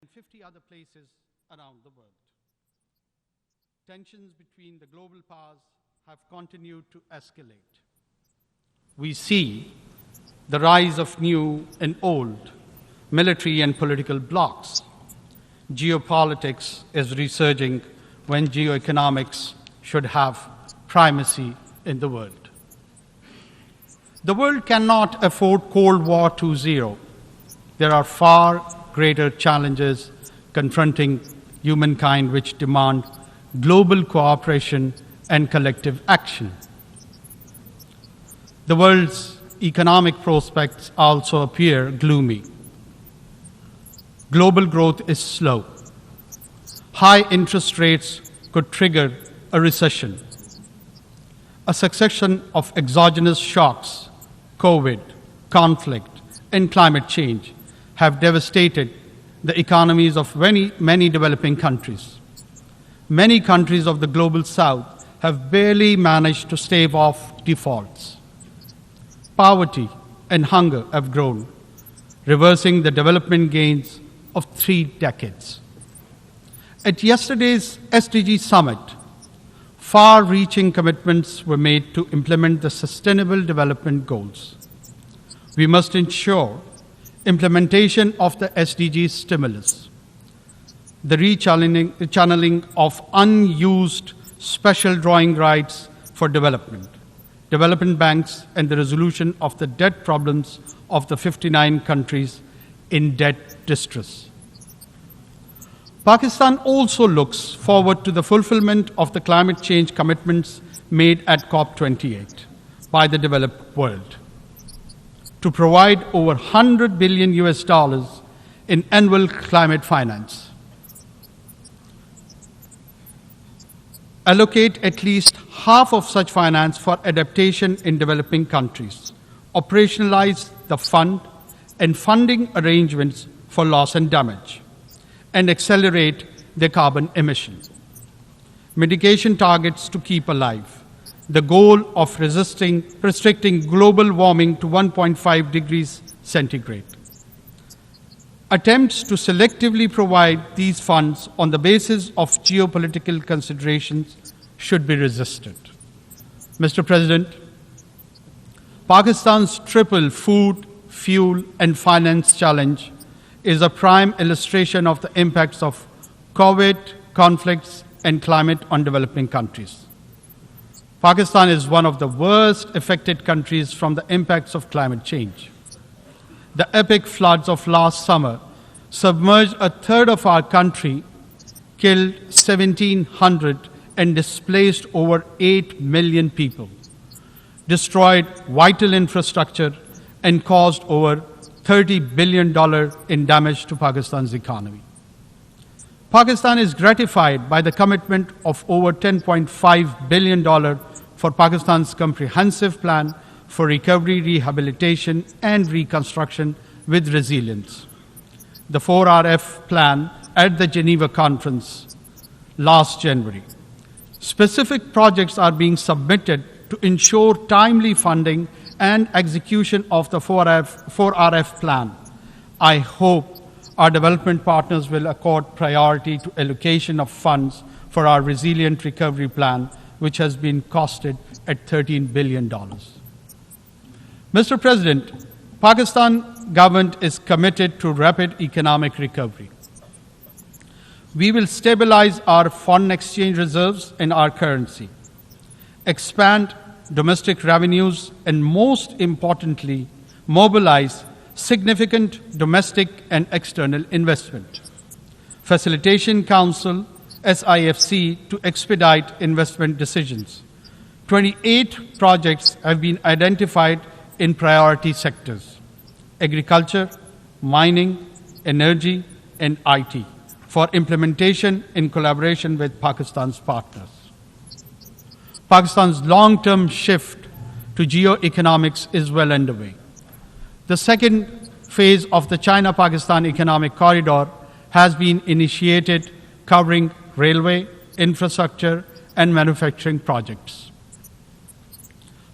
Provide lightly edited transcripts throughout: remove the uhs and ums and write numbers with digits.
and 50 other places around the world. Tensions between the global powers have continued to escalate. We see the rise of new and old military and political blocs. Geopolitics is resurging when geoeconomics should have primacy in the world. The world cannot afford Cold War 2.0. There are far greater challenges confronting humankind which demand global cooperation and collective action. The world's economic prospects also appear gloomy. Global growth is slow. High interest rates could trigger a recession. A succession of exogenous shocks, COVID, conflict, and climate change have devastated the economies of many developing countries. Many countries of the global south have barely managed to stave off defaults. Poverty and hunger have grown, reversing the development gains of 3 decades. At yesterday's SDG summit, far-reaching commitments were made to implement the Sustainable Development Goals. We must ensure implementation of the SDG stimulus, the rechanneling of unused special drawing rights for development banks, and the resolution of the debt problems of the 59 countries in debt distress. Pakistan also looks forward to the fulfillment of the climate change commitments made at COP28 by the developed world to provide over $100 billion in annual climate finance, allocate at least half of such finance for adaptation in developing countries, operationalize the fund and funding arrangements for loss and damage, and accelerate their carbon emissions. Mitigation targets to keep alive, the goal of restricting global warming to 1.5 degrees centigrade. Attempts to selectively provide these funds on the basis of geopolitical considerations should be resisted. Mr. President, Pakistan's triple food, fuel, and finance challenge is a prime illustration of the impacts of COVID, conflicts, and climate on developing countries. Pakistan is one of the worst affected countries from the impacts of climate change. The epic floods of last summer submerged a third of our country, killed 1,700, and displaced over 8 million people, destroyed vital infrastructure, and caused over $30 billion in damage to Pakistan's economy. Pakistan is gratified by the commitment of over $10.5 billion for Pakistan's comprehensive plan for recovery, rehabilitation, and reconstruction with resilience. The 4RF plan at the Geneva conference last January. Specific projects are being submitted to ensure timely funding and execution of the 4RF plan. I hope our development partners will accord priority to allocation of funds for our resilient recovery plan, which has been costed at $13 billion. Mr. President, Pakistan government is committed to rapid economic recovery. We will stabilize our foreign exchange reserves and our currency, expand domestic revenues, and most importantly, mobilize significant domestic and external investment. Facilitation Council, SIFC, to expedite investment decisions. 28 projects have been identified in priority sectors: agriculture, mining, energy, and IT, for implementation in collaboration with Pakistan's partners. Pakistan's long-term shift to geoeconomics is well underway. The second phase of the China-Pakistan Economic Corridor has been initiated, covering railway, infrastructure, and manufacturing projects.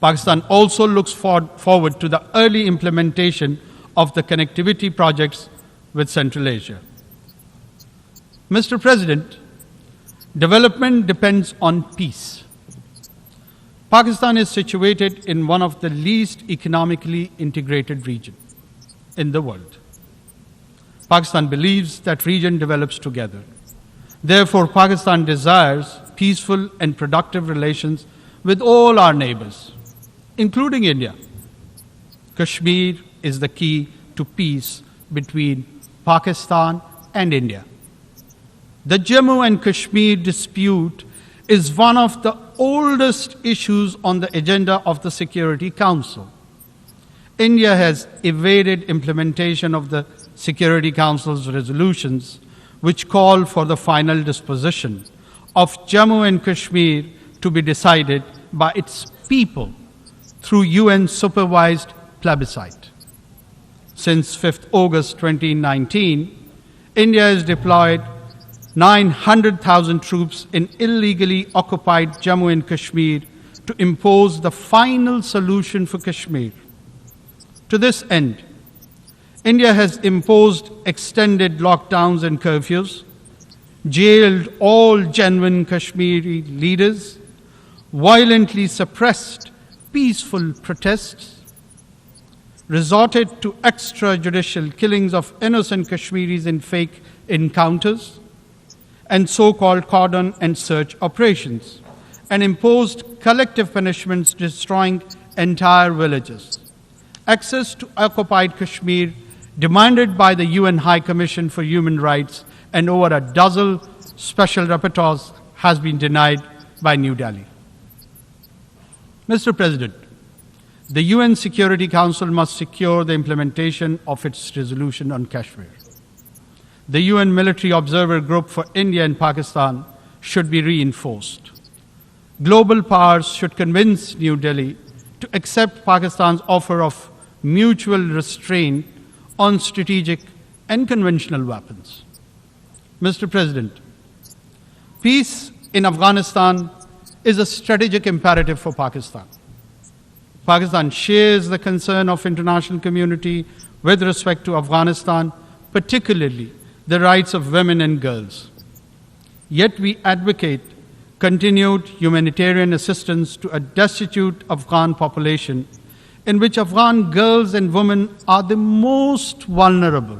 Pakistan also looks forward to the early implementation of the connectivity projects with Central Asia. Mr. President, development depends on peace. Pakistan is situated in one of the least economically integrated regions in the world. Pakistan believes that region develops together. Therefore, Pakistan desires peaceful and productive relations with all our neighbors, including India. Kashmir is the key to peace between Pakistan and India. The Jammu and Kashmir dispute is one of the oldest issues on the agenda of the Security Council. India has evaded implementation of the Security Council's resolutions, which call for the final disposition of Jammu and Kashmir to be decided by its people through UN-supervised plebiscite. Since 5th August 2019, India has deployed 900,000 troops in illegally occupied Jammu and Kashmir to impose the final solution for Kashmir. To this end, India has imposed extended lockdowns and curfews, jailed all genuine Kashmiri leaders, violently suppressed peaceful protests, resorted to extrajudicial killings of innocent Kashmiris in fake encounters, and so-called cordon and search operations, and imposed collective punishments destroying entire villages. Access to occupied Kashmir, demanded by the UN High Commission for Human Rights and over a dozen special rapporteurs, has been denied by New Delhi. Mr. President, the UN Security Council must secure the implementation of its resolution on Kashmir. The UN Military Observer Group for India and Pakistan should be reinforced. Global powers should convince New Delhi to accept Pakistan's offer of mutual restraint on strategic and conventional weapons. Mr. President, peace in Afghanistan is a strategic imperative for Pakistan. Pakistan shares the concern of international community with respect to Afghanistan, particularly the rights of women and girls. Yet we advocate continued humanitarian assistance to a destitute Afghan population in which Afghan girls and women are the most vulnerable,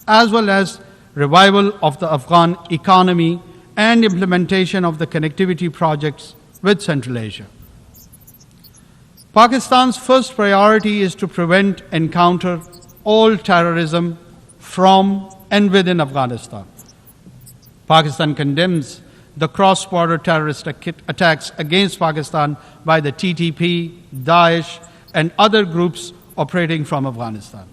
as well as revival of the Afghan economy and implementation of the connectivity projects with Central Asia. Pakistan's first priority is to prevent and counter all terrorism from and within Afghanistan. Pakistan condemns the cross-border terrorist attacks against Pakistan by the TTP, Daesh, and other groups operating from Afghanistan.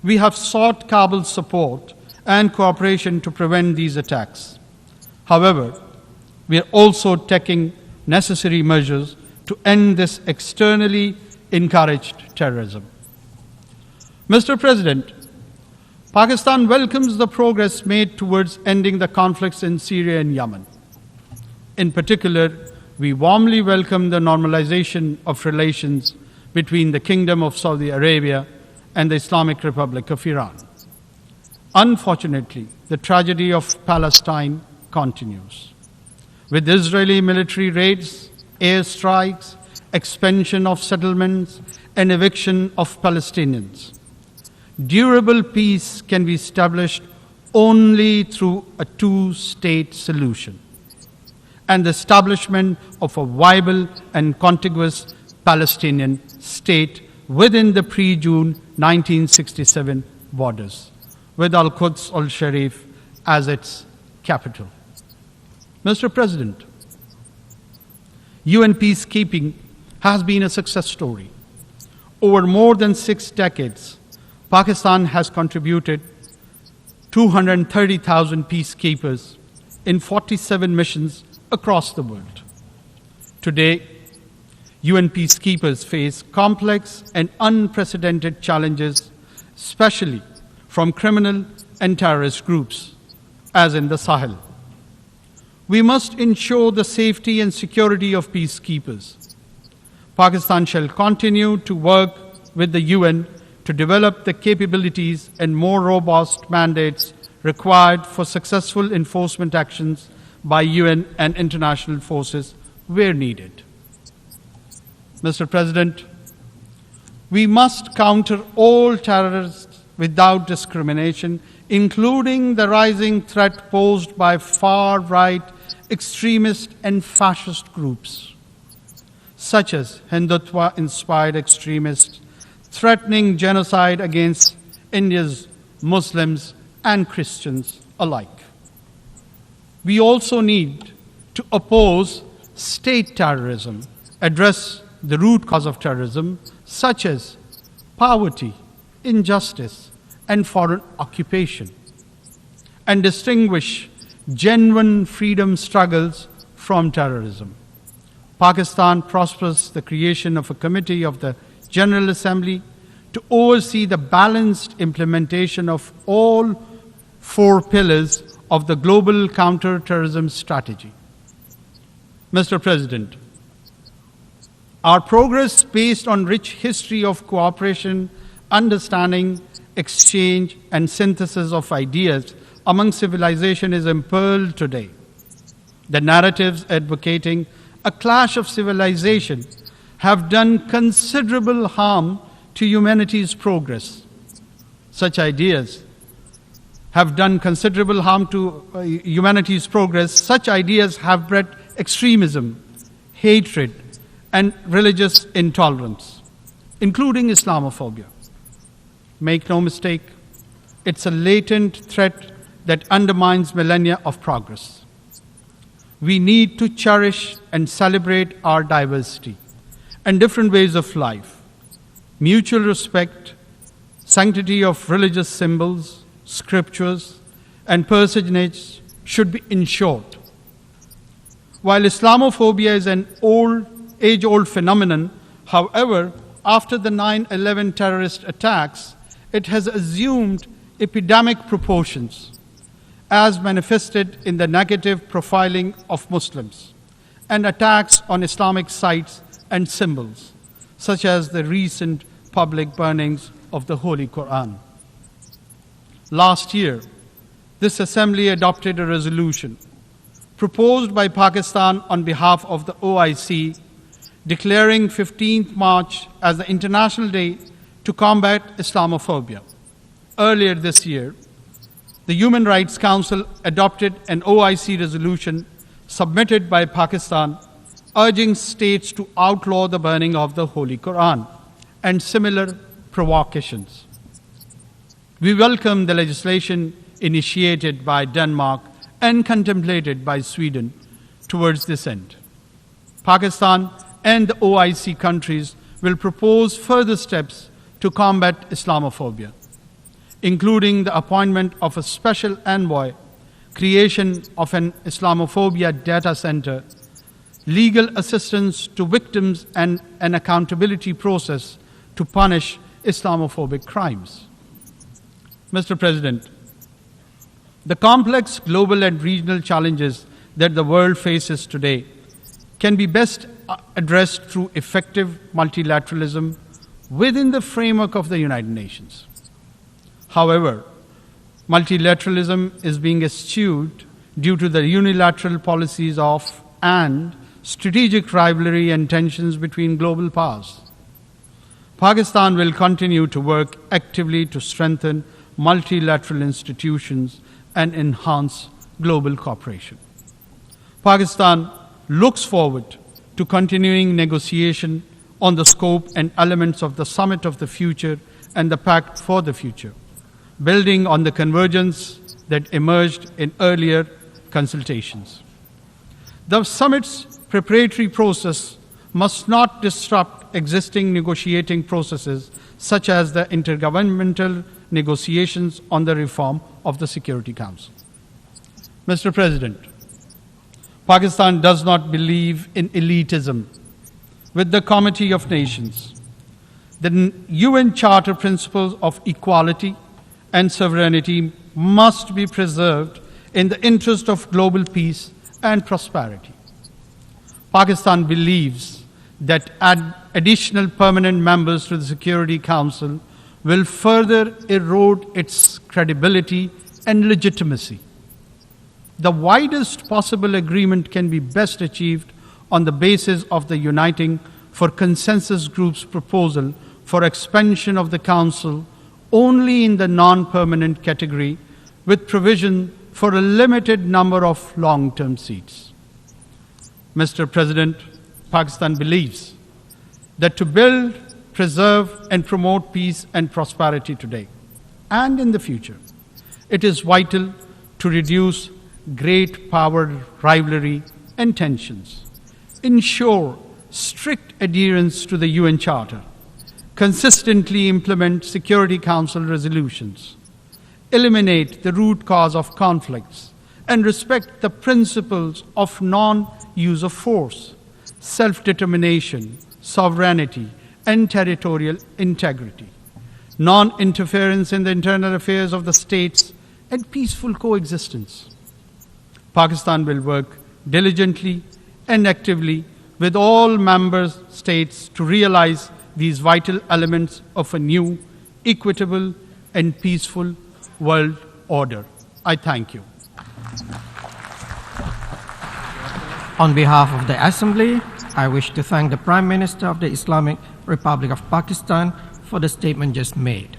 We have sought Kabul's support and cooperation to prevent these attacks. However, we are also taking necessary measures to end this externally encouraged terrorism. Mr. President, Pakistan welcomes the progress made towards ending the conflicts in Syria and Yemen. In particular, we warmly welcome the normalization of relations between the Kingdom of Saudi Arabia and the Islamic Republic of Iran. Unfortunately, the tragedy of Palestine continues. With Israeli military raids, airstrikes, expansion of settlements, and eviction of Palestinians, durable peace can be established only through a two-state solution and the establishment of a viable and contiguous Palestinian state within the pre-June 1967 borders, with Al-Quds al-Sharif as its capital. Mr. President, UN peacekeeping has been a success story. Over more than 6 decades, Pakistan has contributed 230,000 peacekeepers in 47 missions across the world. Today, UN peacekeepers face complex and unprecedented challenges, especially from criminal and terrorist groups, as in the Sahel. We must ensure the safety and security of peacekeepers. Pakistan shall continue to work with the UN to develop the capabilities and more robust mandates required for successful enforcement actions by UN and international forces where needed. Mr. President, we must counter all terrorists without discrimination, including the rising threat posed by far-right extremist and fascist groups, such as Hindutva-inspired extremists threatening genocide against India's Muslims and Christians alike. We also need to oppose state terrorism, address the root cause of terrorism, such as poverty, injustice, and foreign occupation, and distinguish genuine freedom struggles from terrorism. Pakistan prospers the creation of a committee of the General Assembly to oversee the balanced implementation of all 4 pillars of the global counter-terrorism strategy. Mr. President, our progress based on rich history of cooperation, understanding, exchange, and synthesis of ideas among civilization is impearled today. The narratives advocating a clash of civilization have done considerable harm to humanity's progress. Such ideas have done considerable harm to humanity's progress. Such ideas have bred extremism, hatred, and religious intolerance, including Islamophobia. Make no mistake, it's a latent threat that undermines millennia of progress. We need to cherish and celebrate our diversity and different ways of life. Mutual respect, sanctity of religious symbols, scriptures, and personage should be ensured. While Islamophobia is an age-old phenomenon, however, after the 9/11 terrorist attacks, it has assumed epidemic proportions, as manifested in the negative profiling of Muslims and attacks on Islamic sites and symbols, such as the recent public burnings of the Holy Quran. Last year, this Assembly adopted a resolution proposed by Pakistan on behalf of the OIC, declaring 15th March as the International Day to combat Islamophobia. Earlier this year, the Human Rights Council adopted an OIC resolution submitted by Pakistan urging states to outlaw the burning of the Holy Quran and similar provocations. We welcome the legislation initiated by Denmark and contemplated by Sweden towards this end. Pakistan and the OIC countries will propose further steps to combat Islamophobia, including the appointment of a special envoy, creation of an Islamophobia data center, legal assistance to victims, and an accountability process to punish Islamophobic crimes. Mr. President, the complex global and regional challenges that the world faces today can be best addressed through effective multilateralism within the framework of the United Nations. However, multilateralism is being eschewed due to the unilateral policies of and strategic rivalry and tensions between global powers. Pakistan will continue to work actively to strengthen multilateral institutions and enhance global cooperation. Pakistan looks forward to continuing negotiation on the scope and elements of the Summit of the Future and the Pact for the Future, building on the convergence that emerged in earlier consultations. The summit's preparatory process must not disrupt existing negotiating processes, such as the intergovernmental negotiations on the reform of the Security Council. Mr. President, Pakistan does not believe in elitism with the Committee of Nations. The UN Charter principles of equality and sovereignty must be preserved in the interest of global peace and prosperity. Pakistan believes that additional permanent members to the Security Council will further erode its credibility and legitimacy. The widest possible agreement can be best achieved on the basis of the Uniting for Consensus Group's proposal for expansion of the Council only in the non-permanent category, with provision for a limited number of long-term seats. Mr. President, Pakistan believes that to build, preserve, and promote peace and prosperity today and in the future, it is vital to reduce great power rivalry and tensions, ensure strict adherence to the UN Charter, consistently implement Security Council resolutions, eliminate the root cause of conflicts, and respect the principles of non-use of force, self-determination, sovereignty, and territorial integrity, non-interference in the internal affairs of the states, and peaceful coexistence. Pakistan will work diligently and actively with all member states to realize these vital elements of a new, equitable, and peaceful world order. I thank you. On behalf of the Assembly, I wish to thank the Prime Minister of the Islamic Republic of Pakistan for the statement just made.